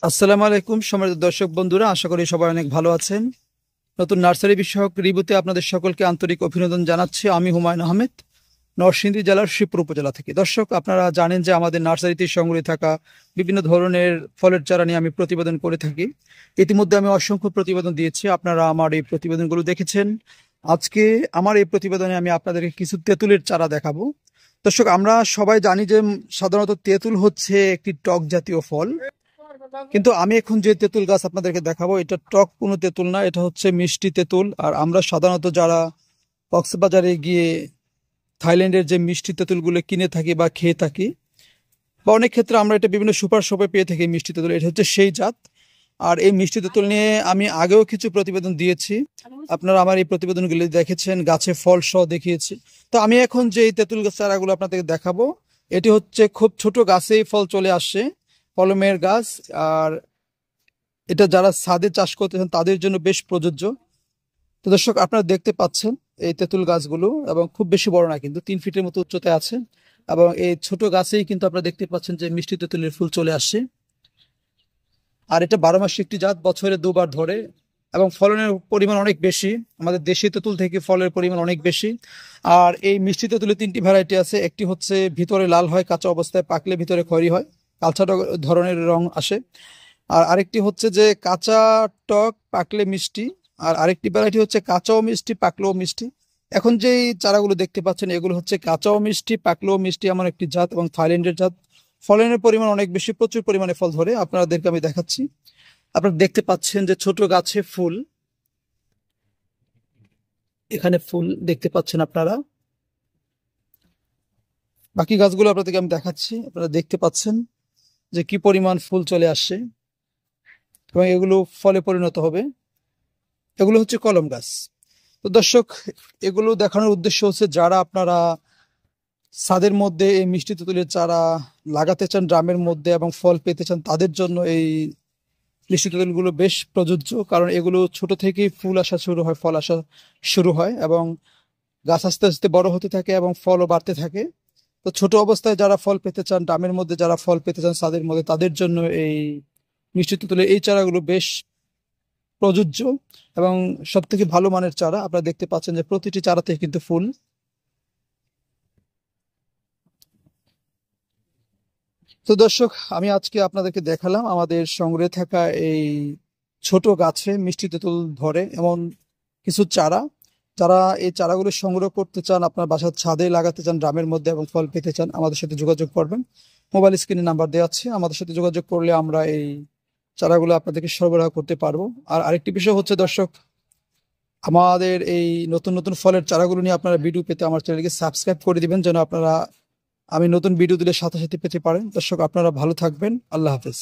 আসসালামু আলাইকুম সম্মানিত দর্শক বন্ধুরা, আশা করি সবাই অনেক ভালো আছেন। নতুন নার্সারি বিষয়ক রিভিউতে আপনাদের সকলকে আন্তরিক অভিনন্দন জানাচ্ছি। আমি হুমায়ুন আহমেদ, নরসিংদী জেলার শিবপুর উপজেলা থেকে। দর্শক, আপনারা জানেন যে আমাদের নার্সারিতে সংগ্রহে থাকা বিভিন্ন ধরনের ফলের চারা নিয়ে আমি প্রতিবেদন করে থাকি। ইতিমধ্যে আমি অসংখ্য প্রতিবেদন দিয়েছি, আপনারা আমার এই প্রতিবেদনগুলো দেখেছেন। আজকে আমার এই প্রতিবেদনে আমি আপনাদেরকে কিছু তেঁতুলের চারা দেখাবো। দর্শক, আমরা সবাই জানি যে সাধারণত তেঁতুল হচ্ছে একটি টক জাতীয় ফল, কিন্তু আমি এখন যে তেঁতুল গাছ আপনাদেরকে দেখাবো এটা টক কোনো তেঁতুল না, এটা হচ্ছে মিষ্টি তেঁতুল। আর আমরা সাধারণত যারা কক্সবাজারে গিয়ে থাইল্যান্ডের যে মিষ্টি তেঁতুলগুলো কিনে থাকি বা খেয়ে থাকি, বা অনেক ক্ষেত্রে আমরা এটা বিভিন্ন সুপার শপে পেয়ে থাকি মিষ্টি তেঁতুল, এটা হচ্ছে সেই জাত। আর এই মিষ্টি তেঁতুল নিয়ে আমি আগেও কিছু প্রতিবেদন দিয়েছি, আপনারা আমার এই প্রতিবেদনগুলি দেখেছেন, গাছে ফল সহ দেখিয়েছি। তো আমি এখন যে এই তেঁতুল গাছ চারাগুলো আপনাদেরকে দেখাবো, এটি হচ্ছে খুব ছোট গাছেই ফল চলে আসে, কলমের গাছ। আর এটা যারা ছাদে চাষ করতেছেন তাদের জন্য বেশ প্রযোজ্য। তো দর্শক, আপনারা দেখতে পাচ্ছেন এই তেঁতুল গাছগুলো, এবং খুব বেশি বড় না, কিন্তু 3 ফিটের মতো উচ্চতায় আছে। এবং এই ছোট গাছেই কিন্তু আপনারা দেখতে পাচ্ছেন যে মিষ্টি তেঁতুলের ফুল চলে আসছে। আর এটা 12 মাসি একটি জাত, বছরে দুবার ধরে, এবং ফলনের পরিমাণ অনেক বেশি। আমাদের দেশি তেঁতুল থেকে ফলের পরিমাণ অনেক বেশি। আর এই মিষ্টি তেঁতুলের 3টি ভ্যারাইটি আছে। একটি হচ্ছে ভিতরে লাল হয় কাঁচা অবস্থায়, পাকলে ভিতরে খয়েরি হয়, কালচা ধরনের রং আসে। আর আরেকটি হচ্ছে যে কাঁচা টক, পাকলে মিষ্টি। আর আরেকটি ভ্যারাইটি হচ্ছে কাঁচাও মিষ্টি, পাকলেও মিষ্টি। এখন যেই চারাগুলো দেখতে পাচ্ছেন এগুলো হচ্ছে কাঁচাও মিষ্টি, পাকলেও মিষ্টি এমন একটি জাত, এবং থাইল্যান্ডের জাত। ফলনের পরিমাণ অনেক বেশি, প্রচুর পরিমাণে ফল ধরে, আপনাদেরকে আমি দেখাচ্ছি। আপনারা দেখতে পাচ্ছেন যে ছোট গাছে ফুল, এখানে ফুল দেখতে পাচ্ছেন আপনারা। বাকি গাছগুলো আপনাদেরকে আমি দেখাচ্ছি, আপনারা দেখতে পাচ্ছেন যে কি পরিমাণ ফুল চলে আসছে, এবং এগুলো ফলে পরিণত হবে। এগুলো হচ্ছে কলম গাছ। তো দর্শক, এগুলো দেখানোর উদ্দেশ্য হচ্ছে যারা আপনারা ছাদের মধ্যে এই মিষ্টি তেঁতুলের চারা লাগাতে চান ড্রামের মধ্যে এবং ফল পেতে চান, তাদের জন্য এই মিষ্টি তেঁতুলগুলো বেশ প্রযোজ্য। কারণ এগুলো ছোট থেকেই ফুল আসা শুরু হয়, ফল আসা শুরু হয়, এবং গাছ আস্তে আস্তে বড় হতে থাকে এবং ফলও বাড়তে থাকে। তো ছোট অবস্থায় যারা ফল পেতে চান, ড্রামের মধ্যে যারা ফল পেতে চান ছাদের মধ্যে, তাদের জন্য এই মিষ্টি তেঁতুলের এই চারাগুলো বেশ প্রযোজ্য এবং সব থেকে ভালো মানের চারা। আপনারা দেখতে পাচ্ছেন যে প্রতিটি চারাতে কিন্তু ফুল। তো দর্শক, আমি আজকে আপনাদেরকে দেখালাম আমাদের সংগ্রহে থাকা এই ছোট গাছে মিষ্টি তেঁতুল ধরে এমন কিছু চারা। যারা এই চারাগুলো সংগ্রহ করতে চান, আপনার বাসার ছাদে লাগাতে চান ড্রামের মধ্যে এবং ফল পেতে চান, আমাদের সাথে যোগাযোগ করবেন। মোবাইল স্ক্রিনে নাম্বার দেওয়া আছে, আমাদের সাথে যোগাযোগ করলে আমরা এই চারাগুলো আপনাদেরকে সরবরাহ করতে পারবো। আর আরেকটি বিষয় হচ্ছে দর্শক, আমাদের এই নতুন নতুন ফলের চারাগুলো নিয়ে আপনারা ভিডিও পেতে আমার চ্যানেলকে সাবস্ক্রাইব করে দিবেন, যেন আপনারা আমি নতুন ভিডিও দিলে সাথে সাথে পেতে পারেন। দর্শক, আপনারা ভালো থাকবেন। আল্লাহ হাফেজ।